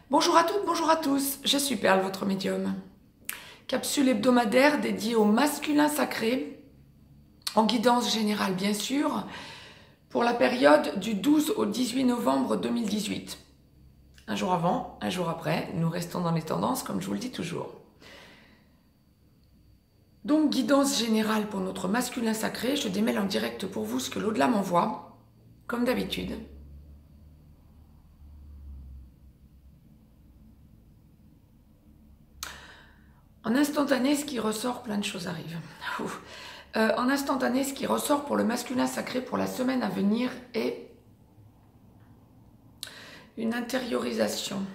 Bonjour à toutes, bonjour à tous, je suis Perle, votre médium. Capsule hebdomadaire dédiée au masculin sacré, en guidance générale bien sûr, pour la période du 12 au 18 novembre 2018. Un jour avant, un jour après, nous restons dans les tendances comme je vous le dis toujours. Donc guidance générale pour notre masculin sacré, je démêle en direct pour vous ce que l'au-delà m'envoie, comme d'habitude. En instantané, ce qui ressort, plein de choses arrivent. En instantané, ce qui ressort pour le masculin sacré pour la semaine à venir est une intériorisation.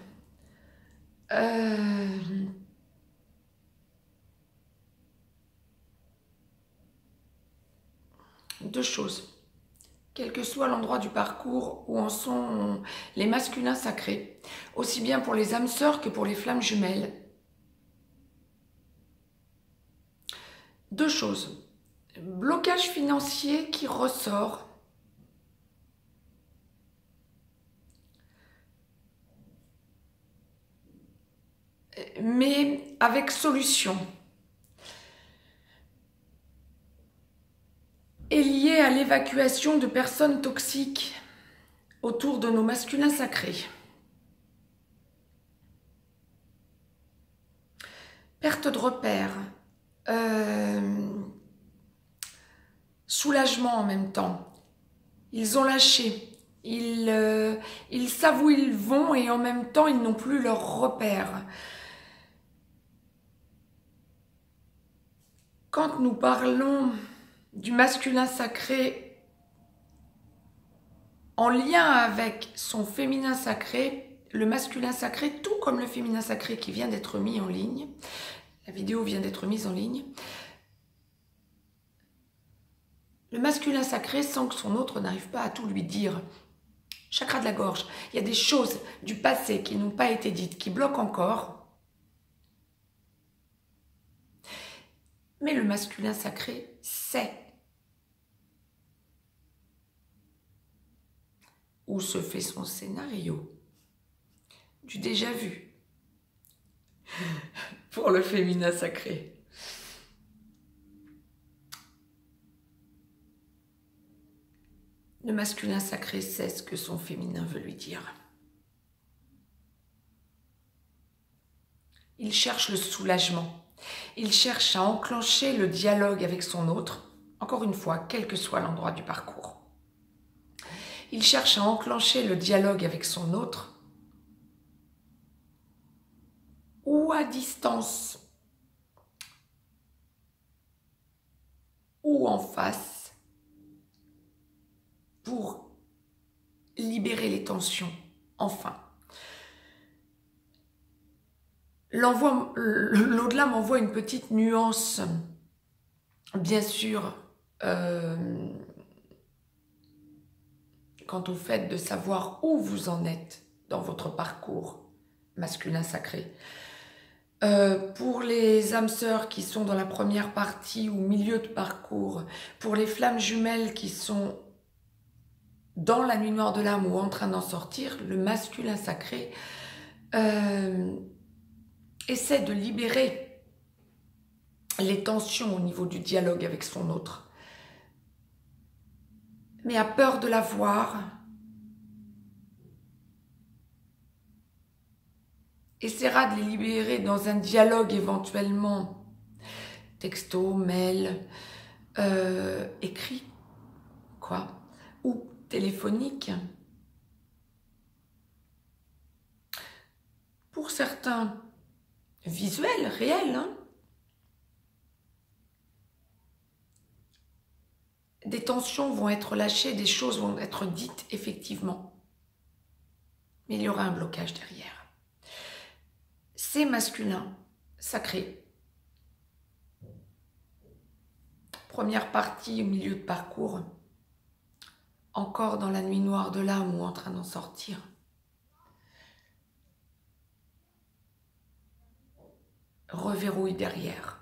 Deux choses. Quel que soit l'endroit du parcours où en sont les masculins sacrés, aussi bien pour les âmes sœurs que pour les flammes jumelles. Deux choses. Blocage financier qui ressort. Mais avec solution. Est lié à l'évacuation de personnes toxiques autour de nos masculins sacrés. Perte de repères. Soulagement en même temps. Ils ont lâché. Ils savent où ils vont et en même temps, ils n'ont plus leurs repères. Quand nous parlons du masculin sacré en lien avec son féminin sacré, le masculin sacré, tout comme le féminin sacré qui vient d'être mis en ligne, la vidéo vient d'être mise en ligne, le masculin sacré sent que son autre n'arrive pas à tout lui dire. Chakra de la gorge, il y a des choses du passé qui n'ont pas été dites, qui bloquent encore. Mais le masculin sacré sait où se fait son scénario du déjà vu pour le féminin sacré. Le masculin sacré sait ce que son féminin veut lui dire. Il cherche le soulagement. Il cherche à enclencher le dialogue avec son autre, encore une fois, quel que soit l'endroit du parcours. Il cherche à enclencher le dialogue avec son autre ou à distance ou en face pour libérer les tensions, enfin. L'au-delà m'envoie une petite nuance, bien sûr, quant au fait de savoir où vous en êtes dans votre parcours masculin sacré. Pour les âmes sœurs qui sont dans la première partie ou milieu de parcours, pour les flammes jumelles qui sont dans la nuit noire de l'âme ou en train d'en sortir, le masculin sacré essaie de libérer les tensions au niveau du dialogue avec son autre, mais a peur de la voir, essaiera de les libérer dans un dialogue éventuellement texto, mail, écrit, quoi, ou téléphonique. Pour certains, visuel, réel, hein. Des tensions vont être lâchées, des choses vont être dites effectivement, mais il y aura un blocage derrière. C'est masculin, sacré. Première partie au milieu de parcours, encore dans la nuit noire de l'âme ou en train d'en sortir. Reverrouille derrière.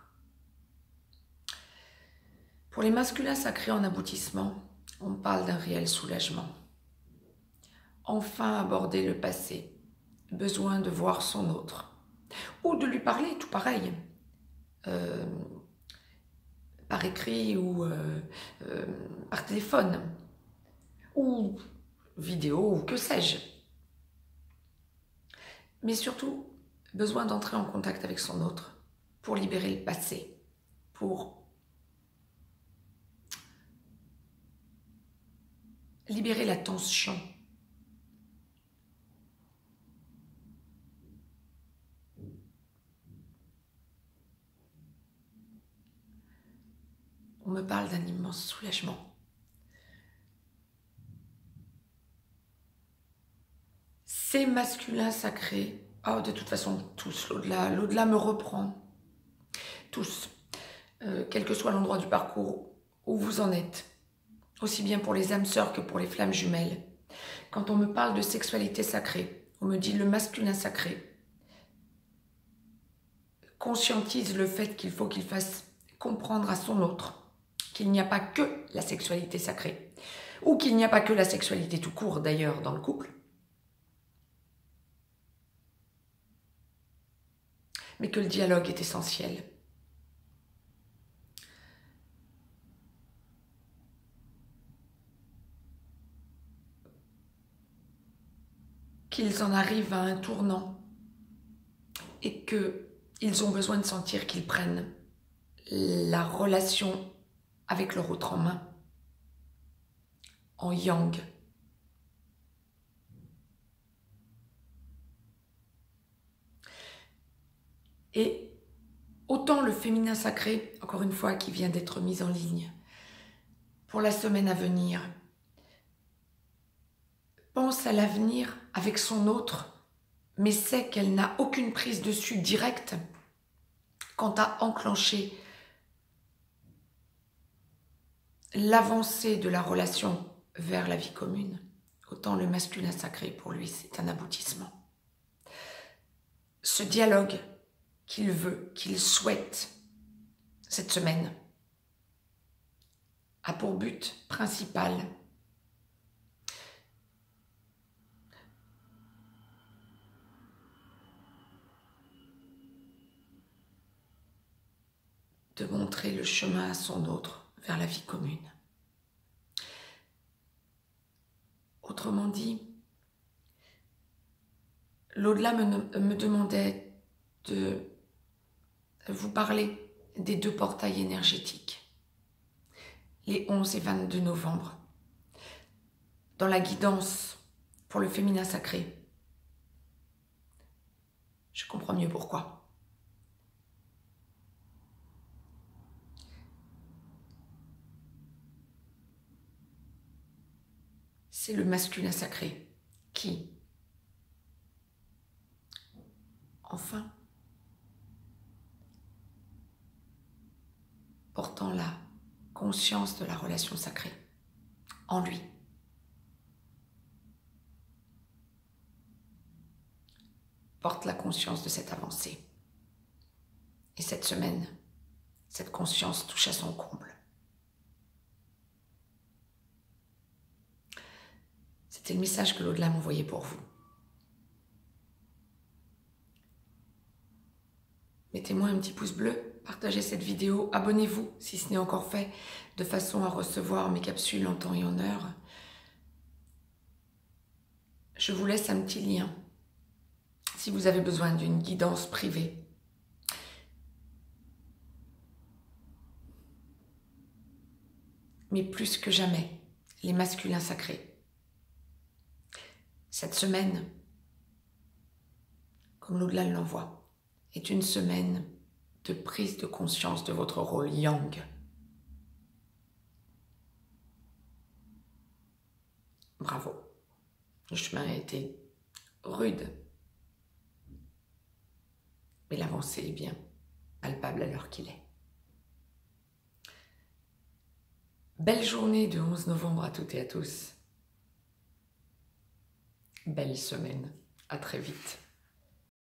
Pour les masculins sacrés en aboutissement, on parle d'un réel soulagement. Enfin aborder le passé, besoin de voir son autre. Ou de lui parler, tout pareil. Par écrit ou par téléphone. Ou vidéo, ou que sais-je. Mais surtout, besoin d'entrer en contact avec son autre pour libérer le passé, pour libérer la tension. On me parle d'un immense soulagement. Ces masculins sacrés, oh, de toute façon, tous, l'au-delà me reprend. Tous, quel que soit l'endroit du parcours où vous en êtes, aussi bien pour les âmes sœurs que pour les flammes jumelles. Quand on me parle de sexualité sacrée, on me dit le masculin sacré conscientise le fait qu'il faut qu'il fasse comprendre à son autre qu'il n'y a pas que la sexualité sacrée, ou qu'il n'y a pas que la sexualité tout court d'ailleurs dans le couple, mais que le dialogue est essentiel. Qu'ils en arrivent à un tournant et qu'ils ont besoin de sentir qu'ils prennent la relation avec leur autre en main, en yang. Et autant le féminin sacré, encore une fois, qui vient d'être mis en ligne, pour la semaine à venir, pense à l'avenir avec son autre, mais sait qu'elle n'a aucune prise dessus directe quant à enclencher l'avancée de la relation vers la vie commune. Autant le masculin sacré, pour lui, c'est un aboutissement. Ce dialogue qu'il veut, qu'il souhaite cette semaine, a pour but principal de montrer le chemin à son autre vers la vie commune. Autrement dit, l'au-delà me demandait de vous parler des 2 portails énergétiques, les 11 et 22 novembre, dans la guidance pour le féminin sacré. Je comprends mieux pourquoi. C'est le masculin sacré qui, enfin, portant la conscience de la relation sacrée en lui, porte la conscience de cette avancée. Et cette semaine, cette conscience touche à son comble. C'était le message que l'au-delà m'envoyait pour vous. Mettez-moi un petit pouce bleu, partagez cette vidéo, abonnez-vous si ce n'est encore fait, de façon à recevoir mes capsules en temps et en heure. Je vous laisse un petit lien si vous avez besoin d'une guidance privée. Mais plus que jamais, les masculins sacrés. Cette semaine, comme l'au-delà l'envoie, est une semaine de prise de conscience de votre rôle yang. Bravo. Le chemin a été rude, mais l'avancée est bien palpable à l'heure qu'il est. Belle journée de 11 novembre à toutes et à tous. Belle semaine. À très vite.